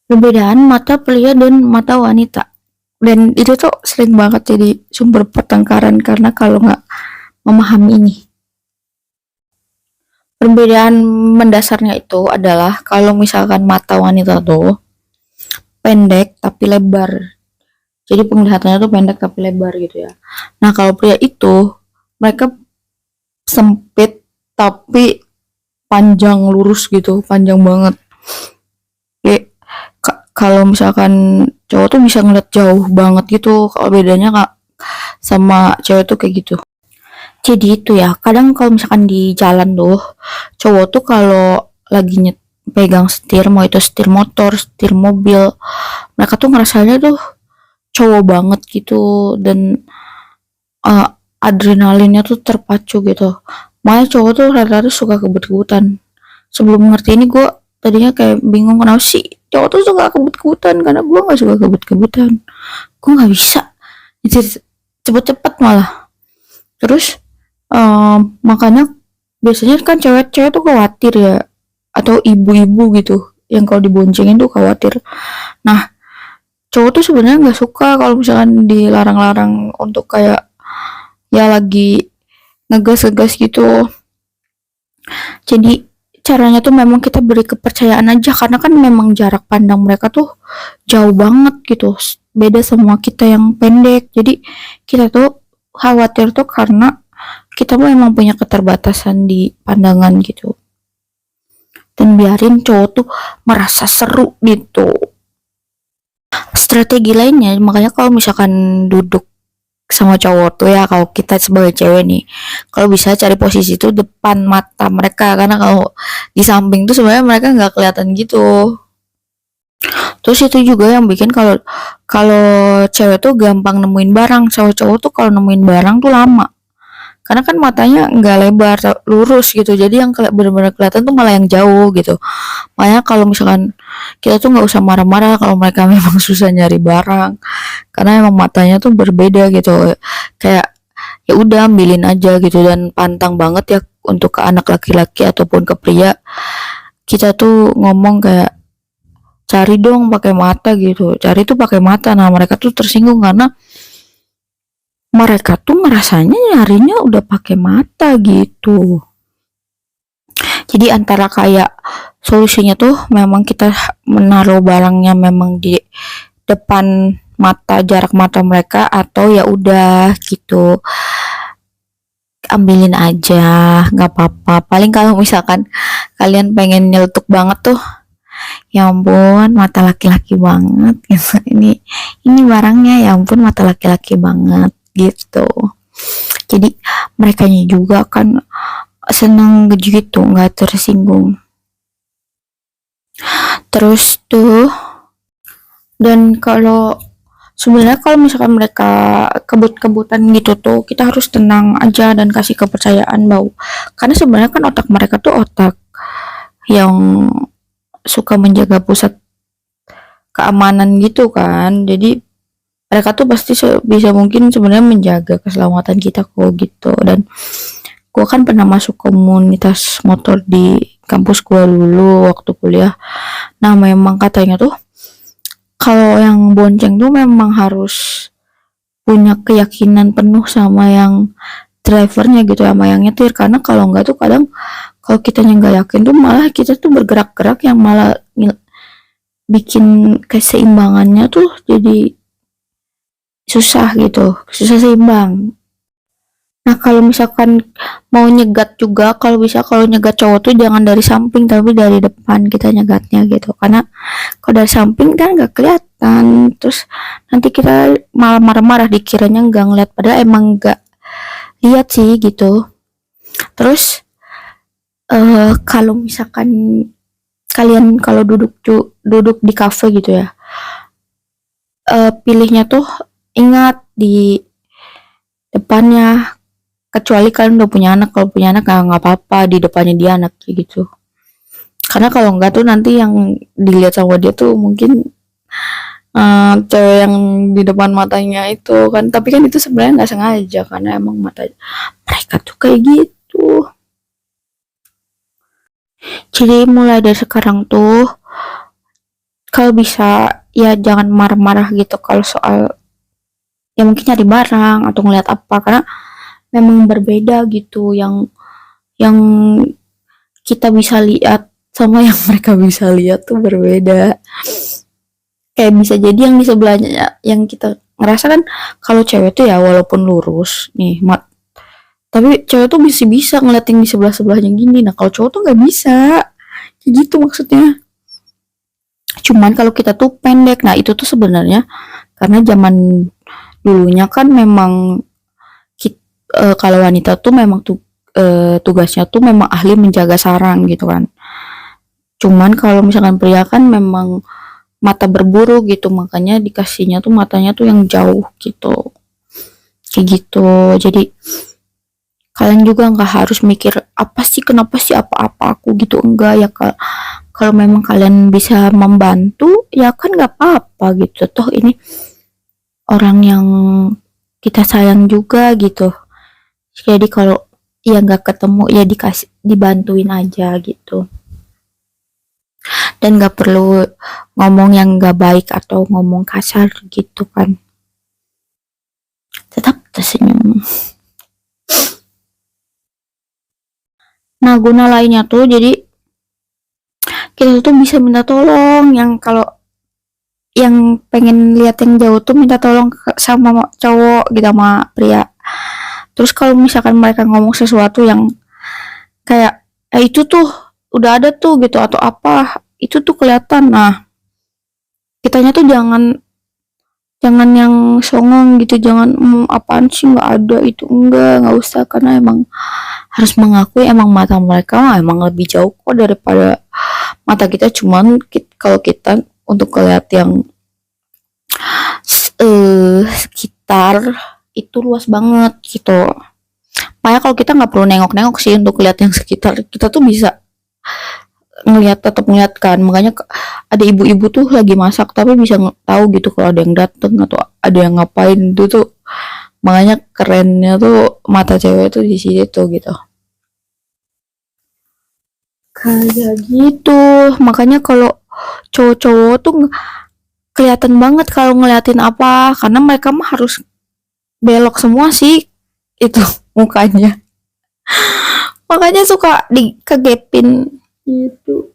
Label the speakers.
Speaker 1: Perbedaan mata pria dan mata wanita. Dan itu tuh sering banget jadi sumber pertengkaran karena kalau nggak memahami ini. Perbedaan mendasarnya itu adalah kalau misalkan mata wanita tuh pendek tapi lebar. Jadi penglihatannya tuh pendek tapi lebar gitu ya. Nah kalau pria itu mereka sempit tapi panjang lurus gitu, panjang banget. Kayak kalau misalkan cowok tuh bisa ngeliat jauh banget gitu. Kalau bedanya kak sama cewek tuh kayak gitu. Jadi itu ya, kadang kalau misalkan di jalan tuh, cowok tuh kalau lagi pegang setir, mau itu setir motor, setir mobil, mereka tuh ngerasanya tuh cowok banget gitu dan uh, adrenalinnya tuh terpacu gitu. Makanya cowok tuh rata-rata suka kebut-kebutan. Sebelum ngerti ini gue tadinya kayak bingung kenapa sih cowok tuh suka kebut-kebutan, karena gue nggak suka kebut-kebutan. Gue nggak bisa, jadi cepet-cepet malah. Terus makanya biasanya kan cewek-cewek tuh khawatir ya, atau ibu-ibu gitu yang kalau diboncengin tuh khawatir. Nah cowok tuh sebenarnya nggak suka kalau misalkan dilarang-larang untuk kayak ya lagi ngegas-ngegas gitu. Jadi caranya tuh memang kita beri kepercayaan aja, karena kan memang jarak pandang mereka tuh jauh banget gitu, beda sama kita yang pendek. Jadi kita tuh khawatir tuh karena kita tuh memang punya keterbatasan di pandangan gitu, dan biarin cowok tuh merasa seru gitu. Strategi lainnya, makanya kalau misalkan duduk sama cowok tuh ya, kalau kita sebagai cewek nih, kalau bisa cari posisi tuh depan mata mereka, karena kalau di samping tuh sebenarnya mereka nggak kelihatan gitu. Terus itu juga yang bikin kalau kalau cewek tuh gampang nemuin barang, cowok-cowok tuh kalau nemuin barang tuh lama, karena kan matanya nggak lebar lurus gitu, jadi yang benar-benar kelihatan tuh malah yang jauh gitu. Makanya kalau misalkan kita tuh nggak usah marah-marah kalau mereka memang susah nyari barang, karena emang matanya tuh berbeda gitu. Kayak ya udah ambilin aja gitu, dan pantang banget ya untuk ke anak laki-laki ataupun ke pria kita tuh ngomong kayak cari dong pakai mata gitu, cari tuh pakai mata. Nah mereka tuh tersinggung karena mereka tuh ngerasanya nyarinya udah pakai mata gitu. Jadi antara kayak solusinya tuh memang kita menaruh barangnya memang di depan mata, jarak mata mereka, atau ya udah gitu ambilin aja, nggak apa-apa. Paling kalau misalkan kalian pengen nyeletuk banget tuh, ya ampun mata laki-laki banget gitu. Ini barangnya, ya ampun mata laki-laki banget gitu. Jadi mereka juga kan seneng gitu, nggak tersinggung. Terus tuh, dan kalau sebenarnya kalau misalkan mereka kebut-kebutan gitu tuh, kita harus tenang aja dan kasih kepercayaan bahwa, karena sebenarnya kan otak mereka tuh otak yang suka menjaga pusat keamanan gitu kan. Jadi mereka tuh pasti bisa mungkin sebenarnya menjaga keselamatan kita kok gitu. Dan gue kan pernah masuk komunitas motor di kampus gue dulu waktu kuliah. Nah memang katanya tuh kalau yang bonceng tuh memang harus punya keyakinan penuh sama yang drivernya gitu, sama yang nyetir, karena kalau enggak tuh kadang kalau kita nggak yakin tuh malah kita tuh bergerak-gerak yang malah bikin keseimbangannya tuh jadi susah gitu, susah seimbang. Nah kalau misalkan mau nyegat juga, kalau bisa kalau nyegat cowok tuh jangan dari samping tapi dari depan kita nyegatnya gitu, karena kalau dari samping kan nggak kelihatan, terus nanti kita malah marah-marah dikiranya nggak ngeliat padahal emang nggak lihat sih gitu. Terus kalau misalkan kalian kalau duduk di kafe gitu ya, pilihnya tuh ingat di depannya, kecuali kalian udah punya anak. Kalau punya anak nggak apa-apa di depannya dia anak gitu, karena kalau enggak tuh nanti yang dilihat sama dia tuh mungkin cewek yang di depan matanya itu kan, tapi kan itu sebenarnya nggak sengaja karena emang mata mereka tuh kayak gitu. Jadi mulai dari sekarang tuh kalau bisa ya jangan marah-marah gitu kalau soal ya mungkin nyari barang atau ngeliat apa, karena memang berbeda gitu yang kita bisa lihat sama yang mereka bisa lihat tuh berbeda. Kayak bisa jadi yang di sebelahnya yang kita ngerasa kan, kalau cewek tuh ya walaupun lurus nih tapi cewek tuh bisa bisa ngeliat yang di sebelah sebelahnya gini. Nah kalau cowok tuh nggak bisa kayak gitu maksudnya. Cuman kalau kita tuh pendek, nah itu tuh sebenarnya karena zaman dulunya kan memang kalau wanita tuh memang tugasnya tuh memang ahli menjaga sarang gitu kan. Cuman kalau misalkan pria kan memang mata berburu gitu, makanya dikasihnya tuh matanya tuh yang jauh gitu, kayak gitu. Jadi kalian juga nggak harus mikir apa sih, kenapa sih, apa-apa aku gitu, enggak ya. Kalau memang kalian bisa membantu ya kan nggak apa-apa gitu, toh ini orang yang kita sayang juga gitu. Jadi kalau ya nggak ketemu ya dikasih dibantuin aja gitu, dan nggak perlu ngomong yang nggak baik atau ngomong kasar gitu kan, tetap tersenyum. Nah guna lainnya tuh jadi kita tuh bisa minta tolong, yang kalau yang pengen lihat yang jauh tuh minta tolong sama cowok gitu, sama pria. Terus kalau misalkan mereka ngomong sesuatu yang kayak itu tuh udah ada tuh gitu atau apa itu tuh kelihatan, nah kitanya tuh jangan jangan yang songong gitu, jangan apaan sih nggak ada itu, nggak usah, karena emang harus mengakui emang mata mereka emang lebih jauh kok daripada mata kita. Cuman kalau kita untuk ngeliat yang sekitar itu luas banget gitu. Makanya kalau kita nggak perlu nengok-nengok sih untuk lihat yang sekitar, kita tuh bisa ngelihat, tetap ngeliat kan. Makanya ada ibu-ibu tuh lagi masak tapi bisa tahu gitu kalau ada yang dateng atau ada yang ngapain itu tuh. Makanya kerennya tuh mata cewek tuh di situ gitu. Kayak gitu. Makanya kalau cowok-cowok tuh kelihatan banget kalau ngeliatin apa, karena mereka mah harus belok semua sih itu mukanya. Makanya suka dikegepin gitu.